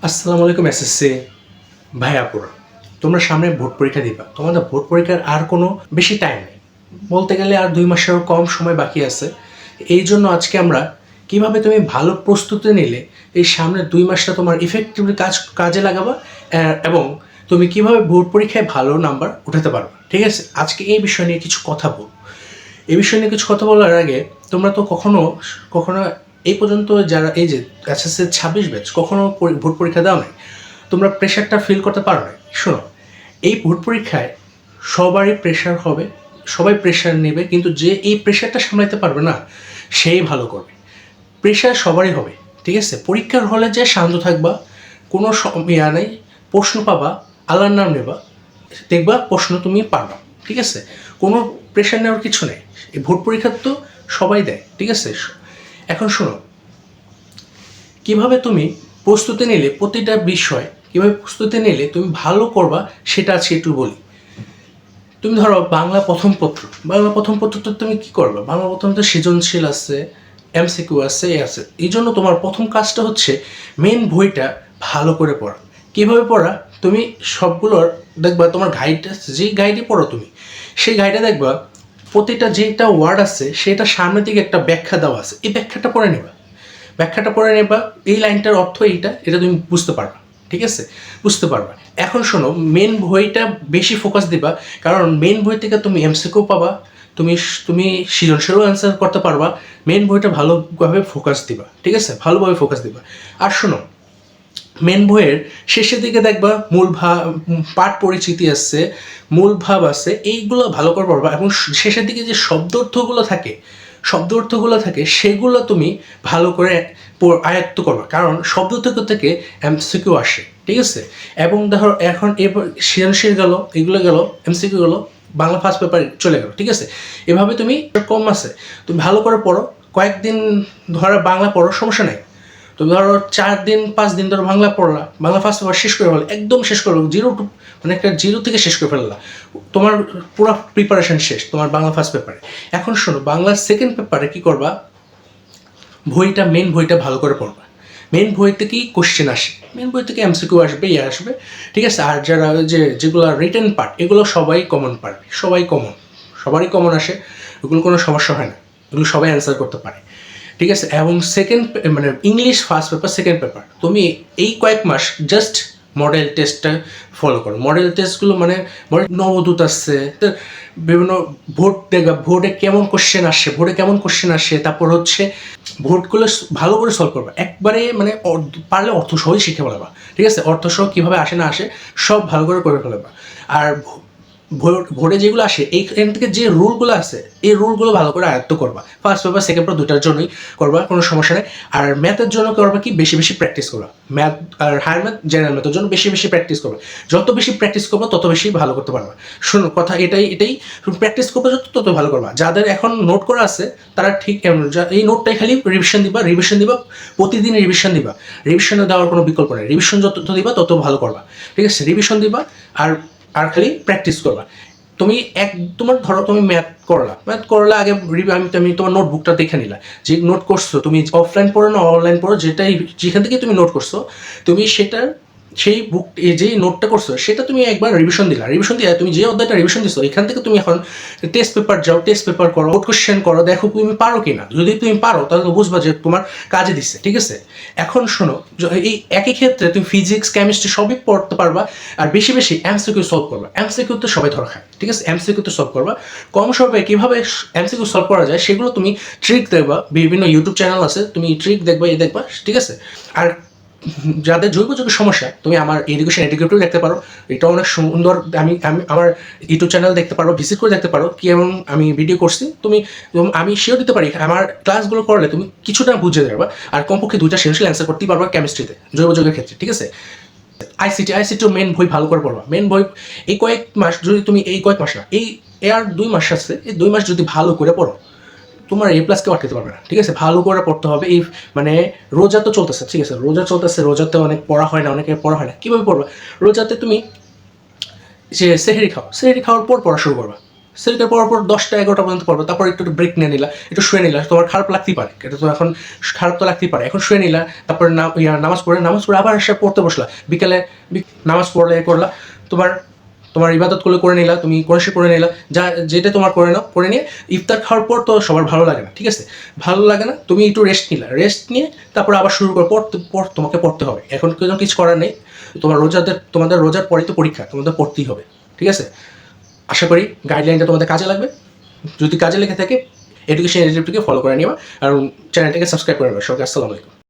আসসালামু আলাইকুম এসএসসি ভাইয়াপুরা, তোমরা সামনে ভোট পরীক্ষা দিবা। তোমাদের ভোট পরীক্ষার আর কোনো বেশি টাইম নেই, বলতে গেলে আর 2 মাসেরও কম সময় বাকি আছে। এই জন্য আজকে আমরা কিভাবে তুমি ভালো প্রস্তুতি নিলে এই সামনের 2 মাসটা তোমার ইফেক্টিভলি কাজে লাগাবা, এবং তুমি কিভাবে ভোট পরীক্ষায় ভালো নাম্বার উঠাতে পারবে। ঠিক আছে, আজকে এই বিষয় নিয়ে কিছু কথা বলবো। এই বিষয় নিয়ে কিছু কথা বলার আগে, তোমরা তো কখনো কখনো এই পর্যন্ত যারা এই যে এসএসসি 26 ব্যাচ কখনো ভোট পরীক্ষা দাও নাই, তোমরা প্রেশারটা ফিল করতে পারো না। শোনো, এই ভোট পরীক্ষায় সবারই প্রেশার হবে, সবাই প্রেশার নেবে, কিন্তু যে এই প্রেশারটা সামলাতে পারবে না সেই ভালো করবে। প্রেশার সবারই হবে, ঠিক আছে। পরীক্ষার হলে যে শান্ত থাকবা, কোনো ইয়া নেই, প্রশ্ন পাবা, আল্লাহর নাম নেবা, দেখবা প্রশ্ন তুমি পারবা, ঠিক আছে। কোনো প্রেশার নেওয়ার কিছু নেই। এই ভোট পরীক্ষা তো সবাই দেয়, ঠিক আছে। এখন শোনো, কিভাবে তুমি প্রস্তুতি নিলে প্রতিটা বিষয় কিভাবে প্রস্তুতি নিলে তুমি ভালো করবা সেটা আজকে একটু বলি। তুমি ধরো বাংলা প্রথম পত্র তো তুমি কি করবে? বাংলা প্রথম তো সৃজনশীল আছে, এমসিকিউ আছে, এ আছে। এই জন্য তোমার প্রথম কাজটা হচ্ছে মেন বইটা ভালো করে পড়া। কীভাবে পড়া? তুমি সবগুলোর দেখবা, তোমার গাইড যে গাইডে পড়ো তুমি, সেই গাইডে দেখবা প্রতিটা যেটা ওয়ার্ড আছে সেটা সামনের দিকে একটা ব্যাখ্যা দেওয়া আছে। এই ব্যাখ্যাটা পড়ে নেবা, এই লাইনটার অর্থ এইটা, এটা তুমি বুঝতে পারবা, ঠিক আছে, বুঝতে পারবা। এখন শোনো, মেন বইটা বেশি ফোকাস দিবা, কারণ মেন বই থেকে তুমি এমসিকিউ পাবা, তুমি তুমি সৃজনশীলও অ্যান্সার করতে পারবা। মেন বইটা ভালোভাবে ফোকাস দিবা, ঠিক আছে, ভালোভাবে ফোকাস দিবা। আর শোনো, মেন বইয়ের শেষের দিকে দেখবা পাঠ পরিচিতি আছে, মূল ভাব আছে, এইগুলো ভালো করে পড়বা। এবং শেষের দিকে যে শব্দ অর্থগুলো থাকে সেগুলো তুমি ভালো করে আয়ত্ত করবা, কারণ শব্দ থেকে এমসিকিউ আসে, ঠিক আছে। এবং দেখো, এখন এরপর সৃজনশীল গেল, এগুলো গেল, এমসিকিউ গেলো, বাংলা ফার্স্ট পেপার চলে গেল, ঠিক আছে। এভাবে তুমি কম আছে, তুমি ভালো করে পড়ো। কয়েকদিন ধরো বাংলা পড়ো, সমস্যা নেই। তুমি ধরো 4 দিন 5 দিন ধরে বাংলা পড়লা, বাংলা ফার্স্ট পেপার শেষ করে ফেলো, একদম শেষ করো, মানে একটা জিরো থেকে শেষ করে ফেললা, তোমার পুরো প্রিপারেশন শেষ তোমার বাংলা ফার্স্ট পেপারে। এখন শোনো, বাংলার সেকেন্ড পেপারে কি করবা? মেন বইটা ভালো করে পড়বা। মেন বই থেকেই কোশ্চেন আসে, মেন বই থেকে এমসিকিউ আসবে, আসবে, ঠিক আছে। আর যারা যেগুলো রিটেন পার্ট, এগুলো সবাই কমন পারবে, সবারই কমন আসে, এগুলো কোনো সমস্যা হয় না, এগুলো সবাই অ্যান্সার করতে পারে, ঠিক আছে। এবং মানে English first paper second paper তুমি এই কয়েক মাস জাস্ট মডেল টেস্টটা ফলো করো। মডেল টেস্টগুলো মানে নবদূত আসছে, বিভিন্ন ভোটে কেমন কোশ্চেন আসে, তারপর হচ্ছে ভোটগুলো ভালো করে সলভ করবা একবারে, মানে পারলে অর্থ সহই শিখে ফেলবা, ঠিক আছে। অর্থ সহ কীভাবে আসে না আসে সব ভালো করে ফেলবা। আর ভোটে যেগুলো আসে এইখান থেকে যে রুলগুলো আছে, এই রুলগুলো ভালো করে আয়ত্ত করবা। ফার্স্ট পেপার সেকেন্ড পেপার দুটার জন্যই করবা, কোনো সমস্যা নেই। আর ম্যাথের জন্য করবা কি, বেশি প্র্যাকটিস করবা। ম্যাথ আর হায়ার ম্যাথ, জেনারেল ম্যাথের জন্য বেশি প্র্যাকটিস করবা। যত বেশি প্র্যাকটিস করবা তত বেশি ভালো করতে পারবা। শোনো, কথা এটাই প্র্যাকটিস করবা তত ভালো করবা। যাদের এখন নোট করা আছে তারা ঠিক এই নোটটাই খালি রিভিশন দিবা, প্রতিদিন রিভিশন দেওয়ার কোনো বিকল্প নেই। রিভিশন যত দিবা তত ভালো করবা, ঠিক আছে। রিভিশন দিবা আর খালি প্র্যাকটিস করবা। তোমার ধরো তুমি ম্যাথ করলা আগে, আমি তোমার নোটবুকটা দেখে নিলা, যে নোট করছো তুমি, অফলাইন পড়ো না অনলাইন পড়ো, যেখান থেকে তুমি নোট করছো, তুমি সেই বুক যেই নোটটা করছো সেটা তুমি একবার রিভিশন দিয়ে তুমি যে অধ্যায়টা রিভিশন দিচ্ছ, এখান থেকে তুমি এখন টেস্ট পেপার করো, কোশ্চেন করো, দেখো তুমি পারো কিনা। যদি তুমি পারো তাহলে বুঝবা যে তোমার কাজে দিচ্ছে, ঠিক আছে। এখন শোনো, এই একই ক্ষেত্রে তুমি ফিজিক্স কেমিস্ট্রি সবই পড়তে পারবা। আর বেশি এমসিকিউ সলভ করবা। এমসিকিউ তো সবাই ধরা খায়, ঠিক আছে। এমসিকিউ তো সলভ করবা, কম সময়ে কীভাবে এমসিকিউ সলভ করা যায় সেগুলো তুমি ট্রিক দেখবা, বিভিন্ন ইউটিউব চ্যানেল আছে, তুমি ট্রিক দেখবা, ঠিক আছে। আর যাদের জৈব যৌগের সমস্যা, তুমি আমার এডুকেশন এডুকেটিভ দেখতে পারো, এটা অনেক সুন্দর। আমি আমার ইউটিউব চ্যানেল দেখতে পারো, ভিজিট করে দেখতে পারো কি এমন আমি ভিডিও করছি। আমি শিওর দিতে পারি, আমার ক্লাসগুলো করলে তুমি কিছুটা বুঝে যাবে, আর কমপক্ষে 2টা সৃজনশীল অ্যান্সার করতেই পারবা কেমিস্ট্রিতে, জৈব যৌগের ক্ষেত্রে, ঠিক আছে। আইসিটি মেন বই ভালো করে পড়বা। মেন বই এই কয়েক মাস, যদি তুমি এই কয়েক মাস না, এই আর 2 মাস আছে, এই 2 মাস যদি ভালো করে পড়ো, তোমার A+ কেউ আটকাতে পারবে না, ঠিক আছে। ভালো করে পড়তে হবে। এই মানে রোজা তো চলতেছে, ঠিক আছে, রোজাতে অনেক পড়া হয় না, অনেকের পড়া হয় না। কীভাবে পড়বা? রোজাতে তুমি যে সেহরি খাওয়ার পর পড়া শুরু করবা, সেরিকার পড়ার পর 10টা 11টা পর্যন্ত পড়বে, তারপর একটু ব্রেক নিয়ে নিলা, একটু শুয়ে নিলা, তোমার খারাপ লাগতেই পারে, এটা তো এখন খারাপ তো লাগতেই পারে, এখন শুয়ে নিলা, তারপর নামাজ পড়ে আবার এসে পড়তে বসলা, বিকেলে নামাজ পড়লে করলা, তোমার তোমার ইবাদত করে নিলা, তুমি কোরআন করে নিলা, যা যেটা তোমার করে নিয়ে ইফতার খাওয়ার পর তো সবার ভালো লাগে না, ঠিক আছে, ভালো লাগে না, তুমি একটু রেস্ট নিয়ে তারপর আবার শুরু করে তোমাকে পড়তে হবে, এখন কিছু করার নেই, তোমাদের রোজার পরে তো পরীক্ষা, তোমাদের পড়তেই হবে, ঠিক আছে। আশা করি গাইডলাইনটা তোমাদের কাজে লাগবে, যদি কাজে লেগে থাকে এডুকেশন এডিটিভকে ফলো করে নিবা আর চ্যানেলটাকে সাবস্ক্রাইব করে নেবে। সবাইকে আসসালামু আলাইকুম।